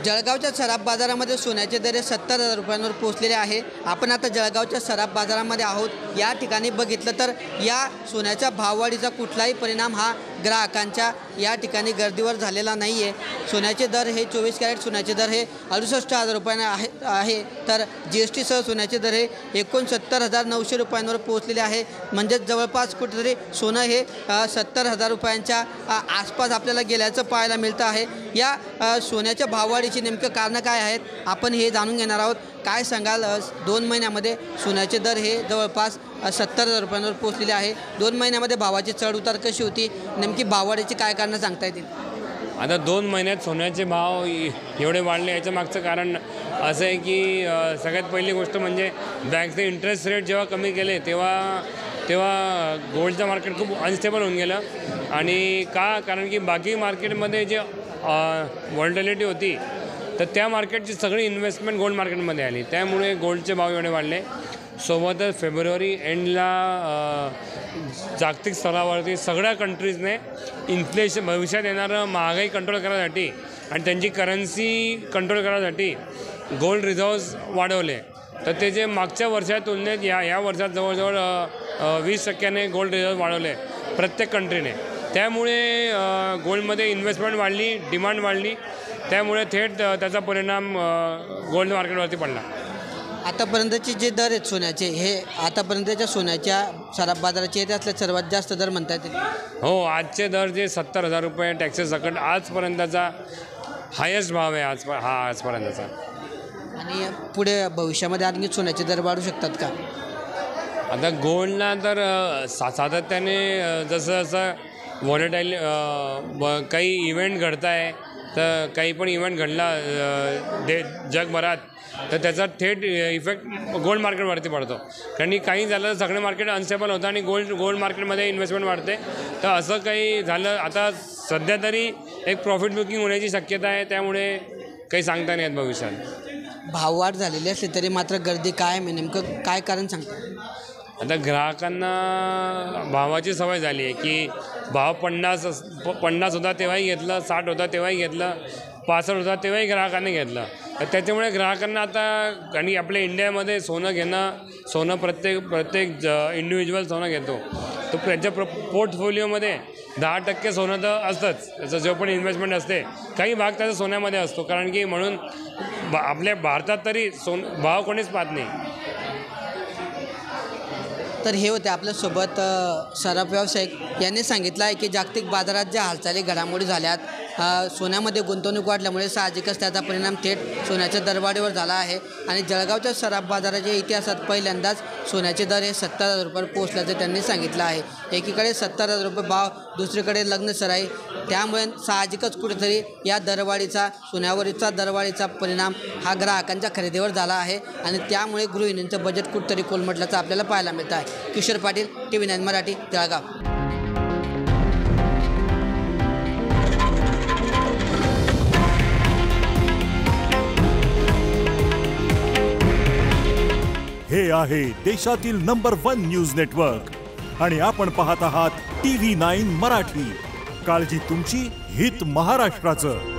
जळगावच्या सराफ बाजारामध्ये सोन्याचे दर 70,000 रुपयांवर पोहोचलेले आहे। आपण आता जळगावच्या सराफ बाजारामध्ये आहोत। या ठिकाणी बघितलं तर या सोन्याच्या भाववाढीचा कुठलाही परिणाम हा ग्राहकांच्या या ठिकाणी गर्दीवर झालेला नाही आहे। सोन्याचे दर हे 24 कॅरेट सोन्याचे दर हे 68,000 रुपयांना आहे तर GST सह सोन्याचे दर हे 69,900 रुपयांवर पोहोचलेले आहे। म्हणजे जवळपास कुठेतरी सोनं हे 70,000 रुपयांच्या आसपास आपल्याला गेल्याचं पाहायला मिळतं आहे। या सोन्याच्या भाववाढीची नेमकं कारणं काय आहेत आपण हे जाणून घेणार आहोत। काय सांगाल 2 महिन्यामध्ये सोन्याचे दर हे जवळपास 70,000 रुपयांवर पोहोचलेले आहे। 2 महिन्यामध्ये भावाची चढ उतार कशी होती, नेमकी भाववाढीची काय कारणं सांगता येतील? आता 2 महिन्यात सोन्याचे भाव एवढे वाढले याचं मागचं कारण असं आहे की सगळ्यात पहिली गोष्ट म्हणजे बँकचे इंटरेस्ट रेट जेव्हा कमी केले तेव्हा गोल्डचं मार्केट खूप अनस्टेबल होऊन गेलं। आणि कारण की बाकी मार्केटमध्ये जे व्हॉलॅटिलिटी होती तर त्या मार्केटची सगळी इन्व्हेस्टमेंट गोल्ड मार्केटमध्ये आली, त्यामुळे गोल्डचे भाव एवढे वाढले। सोबतच फेब्रुवारी एंडला जागतिक स्तरावरती सगळ्या कंट्रीजने इन्फ्लेशन भविष्यात येणारं महागाई कंट्रोल करण्यासाठी आणि त्यांची करन्सी कंट्रोल करण्यासाठी गोल्ड रिझर्व्स वाढवले। तर ते जे मागच्या वर्षाच्या तुलनेत या वर्षात जवळजवळ 20% गोल्ड रिझर्व्ह वाढवले प्रत्येक कंट्रीने। त्यामुळे गोल्डमध्ये इन्व्हेस्टमेंट वाढली, डिमांड वाढली, त्यामुळे थेट त्याचा परिणाम गोल्ड मार्केटवरती पडला। आतापर्यंतचे जे दर आहेत सोन्याचे हे आतापर्यंतच्या सोन्याच्या सराफ बाजाराचे येत असले सर्वात जास्त दर म्हणता येतील? हो, आजचे दर जे 70,000 रुपये टॅक्सेस सकट आजपर्यंतचा हायेस्ट भाव आहे आजपर्यंतचा। आणि पुढे भविष्यामध्ये आणखी सोन्याचे दर वाढू शकतात का? आता गोल्डला तर सातत्याने जसं जसं व्हॉलेटाईल काही इव्हेंट घडत आहे तर काही पण इव्हेंट घडला जगभरात तर त्याचा थेट इफेक्ट गोल्ड मार्केटवरती पडतो। कारण की काही झालं तर सगळे मार्केट अनस्टेबल होतं आणि गोल्ड मार्केटमध्ये इन्व्हेस्टमेंट वाढते। तर असं काही झालं आता सध्या तरी एक प्रॉफिट बुकिंग होण्याची शक्यता आहे, त्यामुळे काही सांगता नाही येत भविष्यात। भाववाढ झालेली असली तरी मात्र गर्दी कायम आहे, नेमकं काय कारण सांगता? आता ग्राहकांना भावाची सवय झाली आहे की भाव 50 होता तेव्हाही घेतलं, 60 होता तेव्हाही घेतलं, 65 होता तेव्हाही ग्राहकांनी घेतलं। तर त्याच्यामुळे ग्राहकांना आता आणि आपल्या इंडियामध्ये सोनं प्रत्येक इंडिव्हिज्युअल सोनं घेतो तो त्याच्या पोर्टफोलिओमध्ये 10% सोनं तर असतंच, त्याचं जो पण इन्व्हेस्टमेंट असते काही भाग त्याचा सोन्यामध्ये असतो। कारण की म्हणून आपल्या भारतात तरी भाव कोणीच पाहत नाही। तर हे होते आपल्यासोबत सराफ व्यावसायिक यांनी सांगितलं आहे की जागतिक बाजारात ज्या हालचाली घडामोडी झाल्यात सोन्यामध्ये गुंतवणूक वाढल्यामुळे साहजिकच त्याचा परिणाम थेट सोन्याच्या दरवाढीवर झाला आहे। आणि जळगावच्या सराफ बाजाराच्या इतिहासात पहिल्यांदाच सोन्याचे दर हे 70,000 रुपये पोहोचल्याचं त्यांनी सांगितलं आहे। एकीकडे 70,000 रुपये भाव, दुसरीकडे लग्नसराई, त्यामुळे साहजिकच कुठेतरी या दरवाढीचा सोन्यावरचा दरवाढीचा परिणाम हा ग्राहकांच्या खरेदीवर झाला आहे आणि त्यामुळे गृहिणींचं बजेट कुठेतरी कोलमडल्याचं आपल्याला पाहायला मिळतं आहे। किशोर पाटील, TV9 मराठी, जळगाव। हे आहे देशातील नंबर 1 न्यूज नेटवर्क आणि आपण पाहत आहात TV9 मराठी। काळजी तुमची, हित महाराष्ट्राचं।